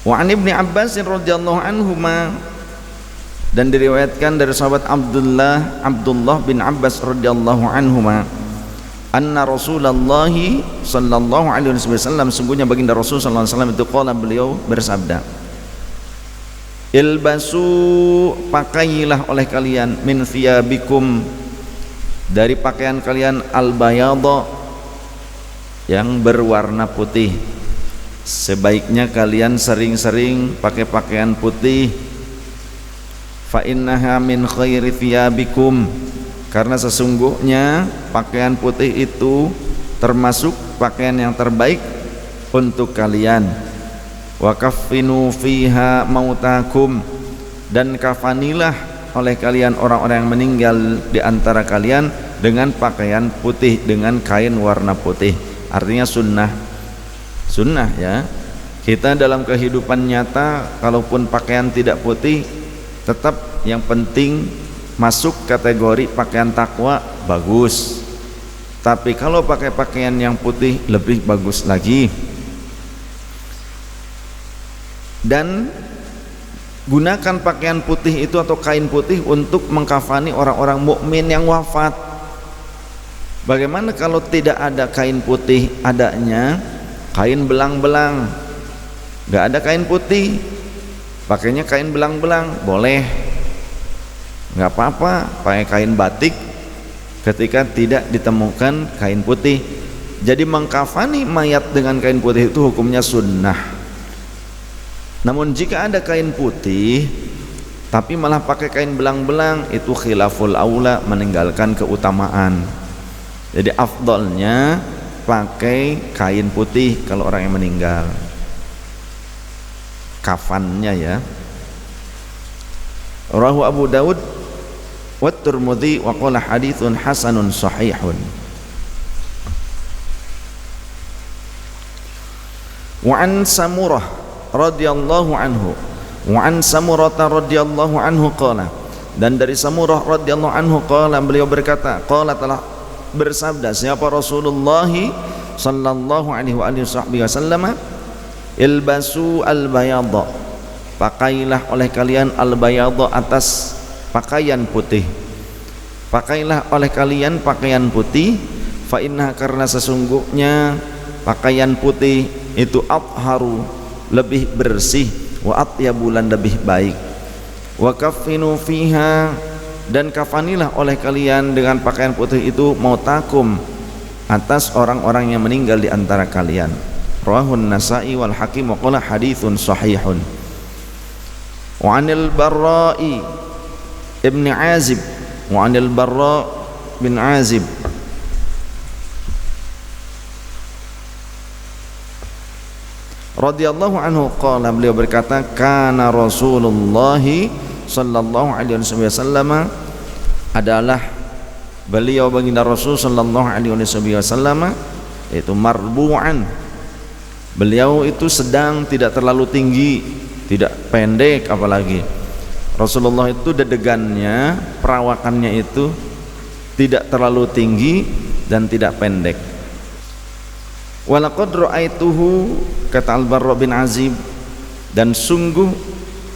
Wa an Ibnu Abbas radhiyallahu anhuma, dan diriwayatkan dari sahabat Abdullah bin Abbas radhiyallahu anhuma, anna Rasulullah sallallahu alaihi wasallam, sungguhnya baginda Rasul sallallahu alaihi wasallam itu qala, beliau bersabda, ilbasu, pakailah oleh kalian, min thiyabikum, dari pakaian kalian, al-bayadha, yang berwarna putih. Sebaiknya kalian sering-sering pakai pakaian putih. Fa innaha min khairi thiyabikum, karena sesungguhnya pakaian putih itu termasuk pakaian yang terbaik untuk kalian. Wa kaffinu fiha mautakum, dan kafanilah oleh kalian orang-orang yang meninggal di antara kalian dengan pakaian putih, dengan kain warna putih. Artinya sunnah ya. Kita dalam kehidupan nyata, kalaupun pakaian tidak putih, tetap yang penting masuk kategori pakaian takwa, bagus. Tapi kalau pakai pakaian yang putih, lebih bagus lagi. Dan gunakan pakaian putih itu atau kain putih untuk mengkafani orang-orang mukmin yang wafat. Bagaimana kalau tidak ada kain putih, adanya kain belang-belang? Gak ada kain putih, pakainya kain belang-belang, boleh, gak apa-apa. Pakai kain batik ketika tidak ditemukan kain putih. Jadi mengkafani mayat dengan kain putih itu hukumnya sunnah. Namun jika ada kain putih tapi malah pakai kain belang-belang, itu khilaful aula, meninggalkan keutamaan. Jadi afdalnya pakai kain putih kalau orang yang meninggal, kafannya ya. Rawahu Abu Daud wa Tirmidzi wa qala haditsun hasanun sahihun. Wa an Samurah radhiyallahu anhu, wa an Samurah radhiyallahu anhu qala, dan dari Samurah radhiyallahu anhu qala, beliau berkata, qala, telah bersabda siapa Rasulullah sallallahu alaihi wasallam, ilbasu al-bayadha, pakailah oleh kalian al-bayadha, atas pakaian putih. Pakailah oleh kalian pakaian putih. Fa inna, karena sesungguhnya pakaian putih itu atharu, lebih bersih, wa atyabulan, lebih baik. Wa kaffinu fiha, dan kafanilah oleh kalian dengan pakaian putih itu, mautakum, atas orang-orang yang meninggal di antara kalian. Rawahun Nasa'i wal Hakim wa qala haditsun sahihun. Wa 'anil Barra'i ibn Azib, wa 'anil Barra' bin Azib radhiyallahu anhu qala, beliau berkata, kana Rasulullah sallallahu alaihi wasallam, adalah beliau baginda Rasul sallallahu alaihi wasallam itu marbu'an, beliau itu sedang, tidak terlalu tinggi, tidak pendek apalagi. Rasulullah itu dedegannya, perawakannya itu tidak terlalu tinggi dan tidak pendek. Walaqad ra'aituhu, kata Al-Barra bin Azib, dan sungguh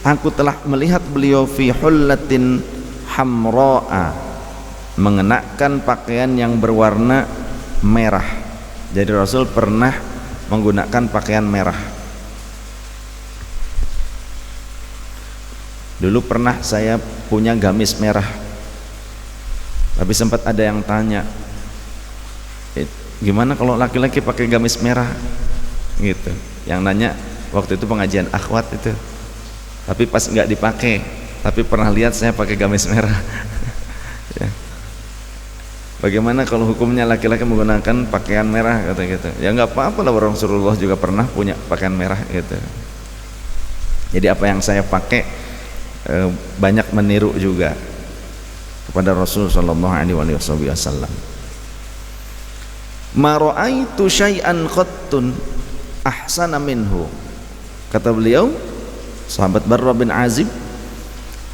aku telah melihat beliau fi hullatin hamra'a, mengenakan pakaian yang berwarna merah. Jadi Rasul pernah menggunakan pakaian merah. Dulu pernah saya punya gamis merah, tapi sempat ada yang tanya, gimana kalau laki-laki pakai gamis merah gitu. Yang nanya waktu itu pengajian akhwat itu, tapi pas nggak dipakai, tapi pernah lihat saya pakai gamis merah. Ya. Bagaimana kalau hukumnya laki-laki menggunakan pakaian merah, kata gitu. Ya nggak apa-apa lah, Rasulullah juga pernah punya pakaian merah gitu. Jadi apa yang saya pakai banyak meniru juga kepada Rasul sallallahu alaihi wasallam. Ma ra'aitu syai'an qattun ahsana minhu, kata beliau sahabat Barra bin Azib,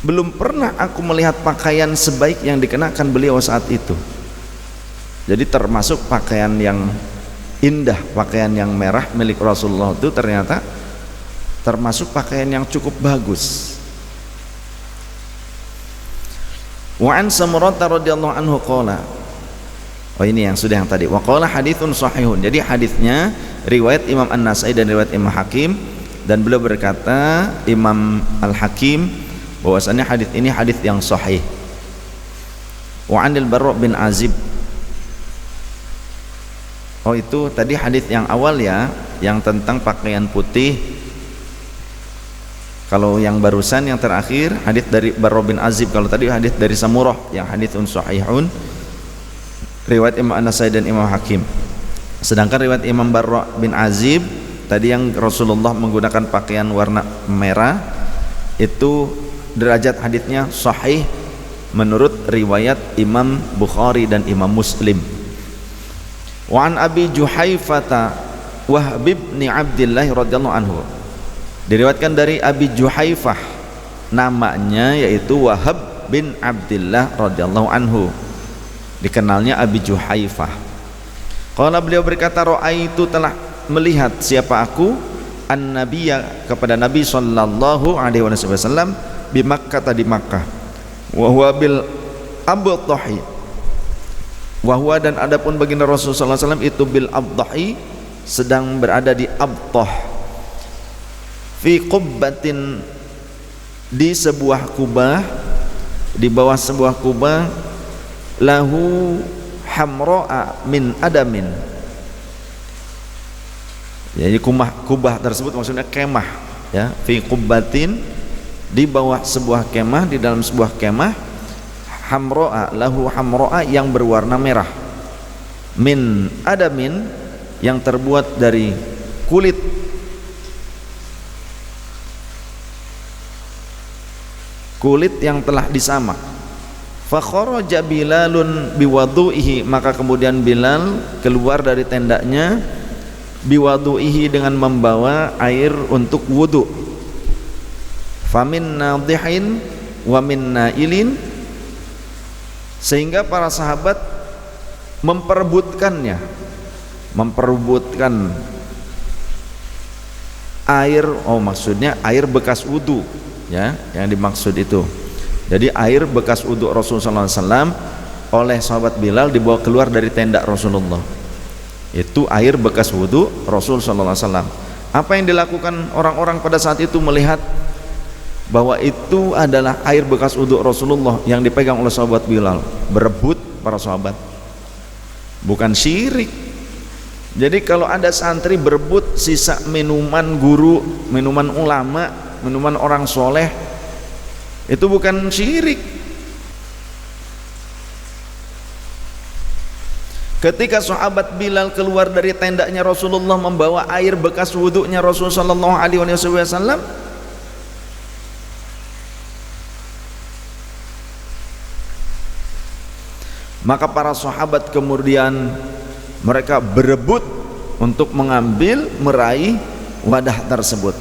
belum pernah aku melihat pakaian sebaik yang dikenakan beliau saat itu. Jadi termasuk pakaian yang indah, pakaian yang merah milik Rasulullah itu ternyata termasuk pakaian yang cukup bagus. Wa an Samurah radhiyallahu anhu qala, oh ini yang sudah yang tadi, wa qala haditsun sahihun. Jadi hadisnya riwayat Imam An-Nasai dan riwayat Imam Hakim, dan beliau berkata, Imam Al-Hakim, bahwasanya hadis ini hadis yang sahih. Wa anil Barra bin Azib, oh itu tadi hadis yang awal ya, yang tentang pakaian putih. Kalau yang barusan yang terakhir hadis dari Barra bin Azib, kalau tadi hadis dari Samurah yang haditsun sahihun riwayat Imam An-Nasai dan Imam Hakim. Sedangkan riwayat Imam Barra bin Azib tadi yang Rasulullah menggunakan pakaian warna merah, itu derajat hadisnya sahih menurut riwayat Imam Bukhari dan Imam Muslim. Wa an Abi Juhaifata Wahb bin Abdillah radhiyallahu anhu, diriwayatkan dari Abi Juhaifah, namanya yaitu Wahab bin Abdillah radhiyallahu anhu, dikenalnya Abi Juhaifah. Qala, beliau berkata, ra'aitu, telah melihat siapa aku, an-nabiyya, kepada Nabi sallallahu alaihi wasallam, bi Makkah, di Makkah, wa huwa bil abtahi, wa huwa, dan adapun baginda Rasulullah sallallahu alaihi wasallam itu bil abtahi, sedang berada di Abtah, fi qubbatin, di sebuah kubah, di bawah sebuah kubah, lahu hamra'a min adamin. Jadi kubah tersebut maksudnya kemah ya, fi qubbatin, di bawah sebuah kemah, di dalam sebuah kemah, hamra'a, lahu hamra'a, yang berwarna merah, min adamin, yang terbuat dari kulit, yang telah disamak. Fa kharaja Bilalun biwudu'ihi, maka kemudian Bilal keluar dari tendanya, biwudu'ihi, dengan membawa air untuk wudu. Famin nadihin wa min nailin, sehingga para sahabat memperebutkan air, maksudnya air bekas wudu ya, yang dimaksud itu. Jadi air bekas wudu Rasulullah SAW oleh sahabat Bilal dibawa keluar dari tenda Rasulullah. Itu air bekas wudu Rasulullah SAW. Apa yang dilakukan orang-orang pada saat itu, melihat bahwa itu adalah air bekas wudu Rasulullah yang dipegang oleh sahabat Bilal, berebut para sahabat. Bukan syirik. Jadi kalau ada santri berebut sisa minuman guru, minuman ulama, minuman orang soleh, itu bukan syirik. Ketika sahabat Bilal keluar dari tendanya Rasulullah membawa air bekas wudunya Rasulullah sallallahu alaihi wasallam, maka para sahabat kemudian mereka berebut untuk mengambil, meraih wadah tersebut.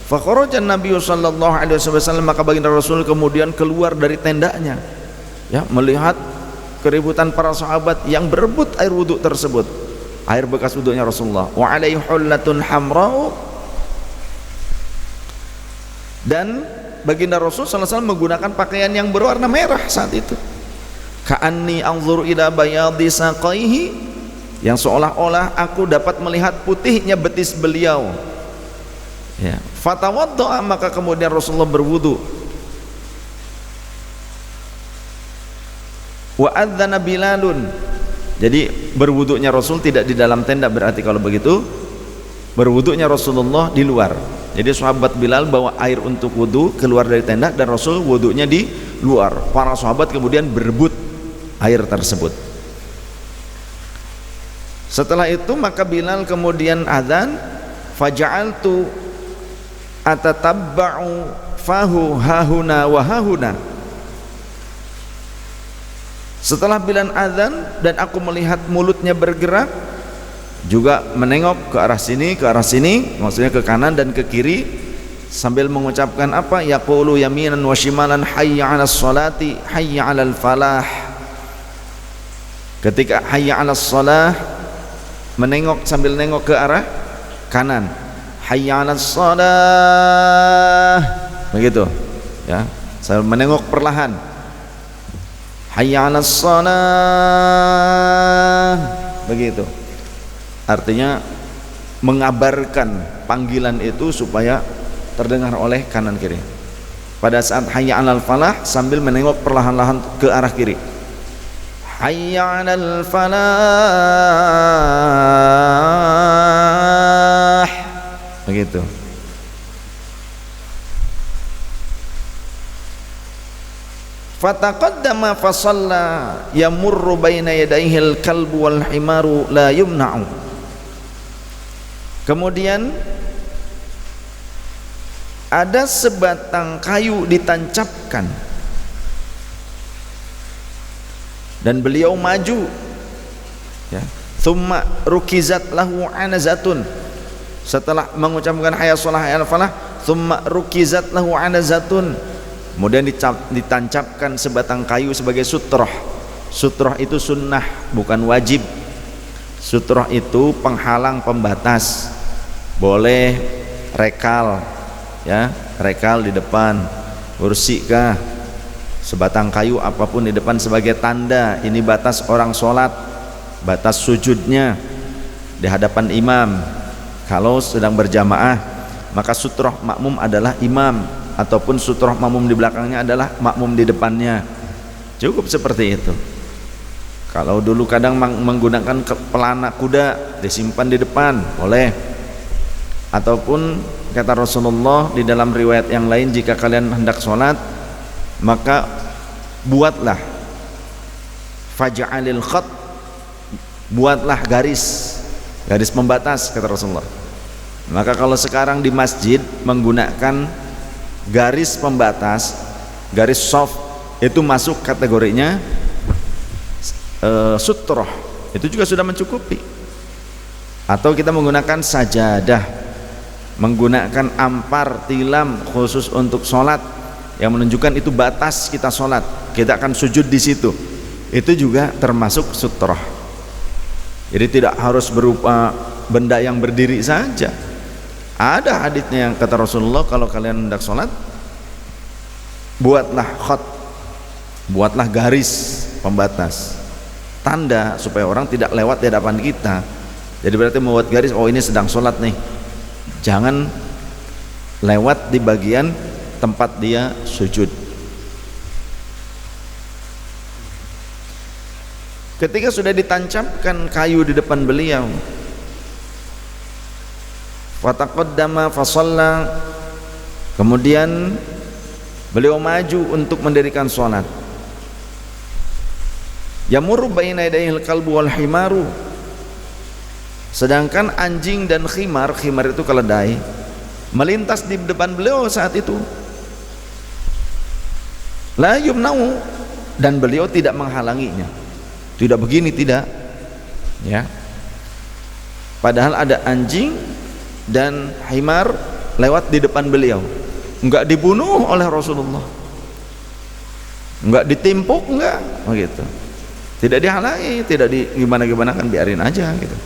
Fa kharaja Nabi sallallahu alaihi wasallam, maka baginda Rasul kemudian keluar dari tendanya ya, melihat keributan para sahabat yang berebut air wudu tersebut, air bekas wudunya Rasulullah. Wa alaihi hullatun hamra'u, dan baginda Rasul sallallahu alaihi wasallam menggunakan pakaian yang berwarna merah saat itu. Ka'anni anzuru ila bayadi saqaihi, yang seolah-olah aku dapat melihat putihnya betis beliau ya. Fatawaddo'a, maka kemudian Rasulullah berwudu. Wa adzana Bilalun, jadi berwudunya Rasul tidak di dalam tenda, berarti kalau begitu berwudunya Rasulullah di luar. Jadi sahabat Bilal bawa air untuk wudu keluar dari tenda, dan Rasul wudunya di luar. Para sahabat kemudian berebut air tersebut. Setelah itu maka Bilal kemudian azan, faja'altu atatabba'u fahu hahuna wa hahuna. Setelah Bilal azan dan aku melihat mulutnya bergerak, juga menengok ke arah sini, maksudnya ke kanan dan ke kiri, sambil mengucapkan apa? Yaqulu yaminan wa shimalan, hayya 'alas salati, hayya 'alal falah. Ketika hayya 'alas salah, menengok sambil nengok ke arah kanan, hayya 'alas shalah, begitu ya, saya menengok perlahan, hayya 'alas shalah, begitu, artinya mengabarkan panggilan itu supaya terdengar oleh kanan kiri. Pada saat hayya 'alal falah sambil menengok perlahan-lahan ke arah kiri, hayya 'alal falah, begitu. Fataqaddama fasalla yamurru baina yadayhil kalbu wal himaru la yumna'u. Kemudian ada sebatang kayu ditancapkan dan beliau maju ya. Thumma rukizat lahu anazatun, setelah mengucapkan hayya shalah hayya falah, thumma rukizat lahu anazatun, kemudian ditancapkan sebatang kayu sebagai sutroh. Sutroh itu sunnah, bukan wajib. Sutroh itu penghalang, pembatas, boleh rekal ya, rekal di depan, kursi kah, sebatang kayu apapun di depan sebagai tanda ini batas orang sholat, batas sujudnya di hadapan imam. Kalau sedang berjamaah maka sutroh makmum adalah imam, ataupun sutroh makmum di belakangnya adalah makmum di depannya, cukup seperti itu. Kalau dulu kadang menggunakan pelana kuda disimpan di depan, boleh. Ataupun kata Rasulullah di dalam riwayat yang lain, jika kalian hendak sholat maka buatlah faj'alil khat, buatlah garis pembatas, kata Rasulullah. Maka kalau sekarang di masjid menggunakan garis pembatas, garis soft, itu masuk kategorinya sutroh, itu juga sudah mencukupi. Atau kita menggunakan sajadah, menggunakan ampar, tilam khusus untuk sholat yang menunjukkan itu batas kita sholat, kita akan sujud di situ, itu juga termasuk sutroh. Jadi tidak harus berupa benda yang berdiri saja. Ada haditsnya yang kata Rasulullah, kalau kalian hendak sholat buatlah khat, buatlah garis pembatas, tanda supaya orang tidak lewat di hadapan kita. Jadi berarti membuat garis, oh ini sedang sholat nih, jangan lewat di bagian tempat dia sujud. Ketika sudah ditancapkan kayu di depan beliau, fataqaddama fasalla, kemudian beliau maju untuk mendirikan sholat. Yamurru baina yadayhil kalbu wal himaru, sedangkan anjing dan khimar itu keledai, melintas di depan beliau saat itu. La yumnau, dan beliau tidak menghalanginya, tidak begini, tidak ya. Padahal ada anjing dan himar lewat di depan beliau, enggak dibunuh oleh Rasulullah, enggak ditimpuk, enggak begitu, tidak dihalangi, tidak di gimana kan, biarin aja gitu.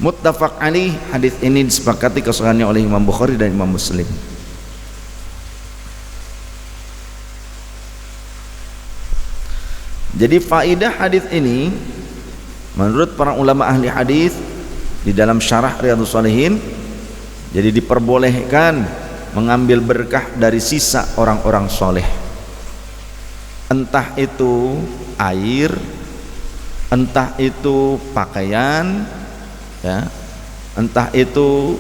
Muttafaq alaih, hadis ini disepakati kesahihannya oleh Imam Bukhari dan Imam Muslim. Jadi faidah hadis ini menurut para ulama ahli hadis di dalam syarah Riyadhus Shalihin, jadi diperbolehkan mengambil berkah dari sisa orang-orang soleh, entah itu air, entah itu pakaian ya, entah itu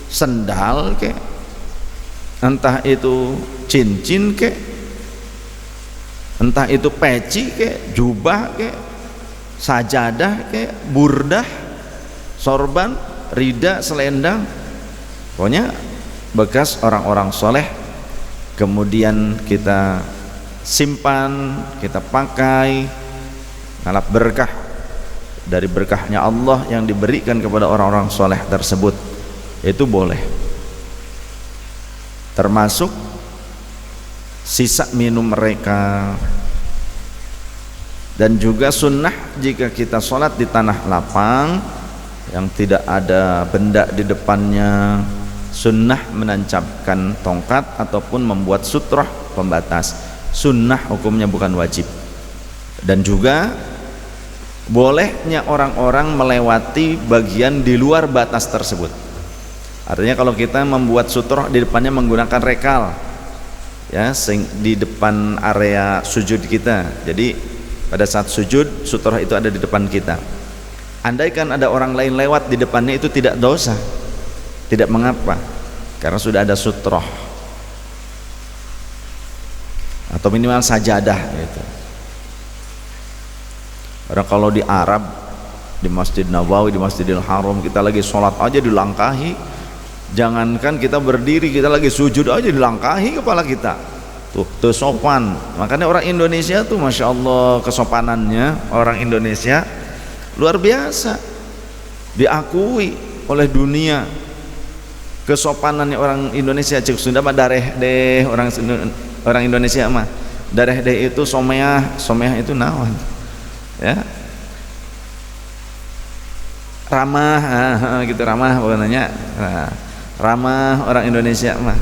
sendal kek, entah itu cincin kek, entah itu peci kek, jubah kek, sajadah kek, burdah, sorban, rida, selendang, pokoknya bekas orang-orang soleh, kemudian kita simpan, kita pakai, ngalap berkah dari berkahnya Allah yang diberikan kepada orang-orang soleh tersebut, itu boleh. Termasuk sisa minum mereka, dan juga sunnah jika kita sholat di tanah lapang yang tidak ada benda di depannya. Sunnah menancapkan tongkat ataupun membuat sutrah pembatas. Sunnah hukumnya bukan wajib. Dan juga bolehnya orang-orang melewati bagian di luar batas tersebut. Artinya kalau kita membuat sutrah di depannya menggunakan rekal, ya, di depan area sujud kita. Jadi pada saat sujud, sutrah itu ada di depan kita. Andaikan ada orang lain lewat di depannya, itu tidak dosa, tidak mengapa, karena sudah ada sutrah atau minimal sajadah gitu. Karena kalau di Arab, di Masjid Nabawi, di Masjidil Haram, kita lagi sholat aja dilangkahi. Jangankan kita berdiri, kita lagi sujud aja dilangkahi kepala kita. Tuh sopan. Makanya orang Indonesia tuh Masya Allah kesopanannya orang Indonesia luar biasa, diakui oleh dunia kesopanannya orang Indonesia. Cek Sunda mah dareh deh, orang Indonesia mah dareh deh itu someah itu naon ya, ramah gitu, ramah pokoknya. Nah, ramah orang Indonesia mah